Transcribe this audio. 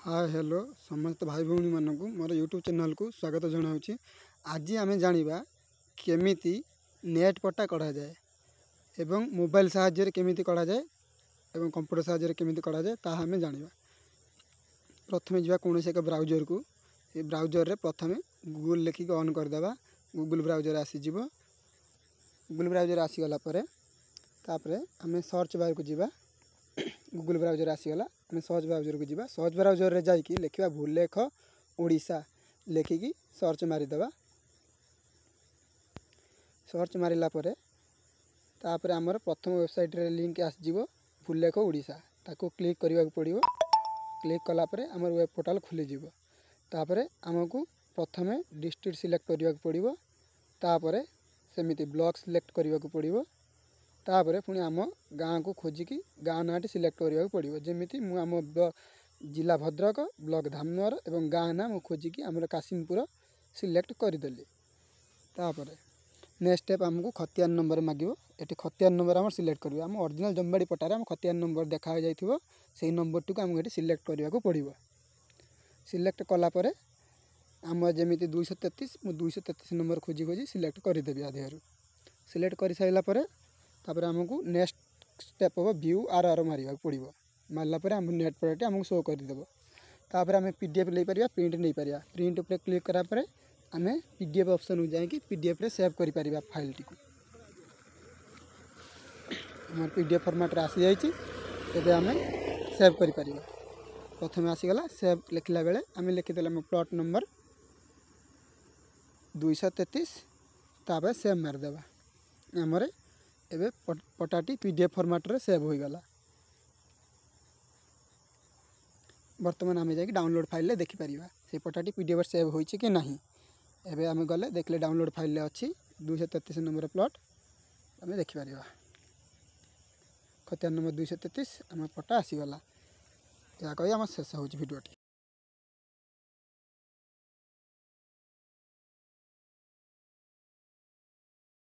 Hi hello समस्त भाई भौणी मानक मोर यूट्यूब चैनल को स्वागत जनाऊँगी। आज आम जाना केमिति नेट पट्टा कढ़ा जाए एवं मोबाइल साहाय्य केमिति कढ़ा जाए एवं कंप्यूटर साहाय्य केमिति कढ़ा जाए ताहा आम जाना। प्रथम जा कौन एक ब्राउजर को ये ब्राउजर रे प्रथम गूगल लिखिक ऑन करदे। गूगल ब्राउजर आसीज। गूगल ब्राउजर आसीगला आम सर्च बार को जीवा। गूगल ब्राउजर आसीगला आम सर्च ब्राउजर को जीवा। सर्च ब्राउजर रे जाइकी लिखा भूलेख ओडिशा लिखिकी सर्च मारिदेवा। सर्च मारिला परे तापर आमर प्रथम वेबसाइट रे लिंक आसीजिवो भूलेख ओडिशा ताको क्लिक करने को पड़ो। क्लिक कलापर आमर वेब पोर्टाल खुली जीवो। तापरे आमको प्रथमे डिस्ट्रिक्ट सिलेक्ट करने को पड़ो। तापरे सेमिति ब्लॉक सिलेक्ट करने को पड़ो। तापरे पुणी आम गाँ को खोजिकी गाँ नाटी सिलेक्ट करने को पड़ो। जमीती मु आम जिला भद्रक ब्लॉक धामनगर एवं गाँ ना मु खोजिकी आमर कासिमपुर सिलेक्ट करदेली। तापरे नेक्स्ट स्टेप आमको खतियान नंबर मागिबो। एटी खतियान नंबर आम सिलेक्ट करबो। आम ओरिजिनल जमबाड़ी पट्टारे आम खतियान नंबर देखा जाइथिबो। सेही नंबर टू को आमको सिलेक्ट करने को पड़ो। सिलेक्ट कलापर आम जमीती 233 मु 233 नंबर खोजी खोजी सिलेक्ट करदेवी। आधेरू सिलेक्ट कर सारापर तापर आमको नेक्स्ट स्टेप हम व्यू आर मारिबा पड़ो। मारला आम नेट प्रोडक्ट आमको शो करदेव। तापर आम पीडीएफ ले पारिबा प्रिंट नहीं पारिबा। प्रिंट उपर क्लिक करापर आम पीडीएफ ऑप्शन को जाकि पीडीएफ रे सेव कर पारिबा फाइल टी को। आम पीडीएफ फॉर्मेट रे आसी जाइछि। एबे आम सेव कर पारिबा। प्रथम आसीगला सेव लिखला बेले आम लिखिदेला आम प्लॉट नंबर 233 तापर सेव मारदेवा। आमरे एबे पटाटी पीडीएफ फॉर्मेट रे सेव हो गला। बर्तमान आम जाकि डाउनलोड फाइल रे देखि परिबा से पटाटी पीडीएफ सेव होइछि कि नहीं। एबे आम गले देखले डाउनलोड फाइल रे अछि 233 नंबर प्लॉट आम देखि परिबा। खतियान नंबर 233 आम पटा आसी गला। या कहि आम शेष होछि भिडियोटी।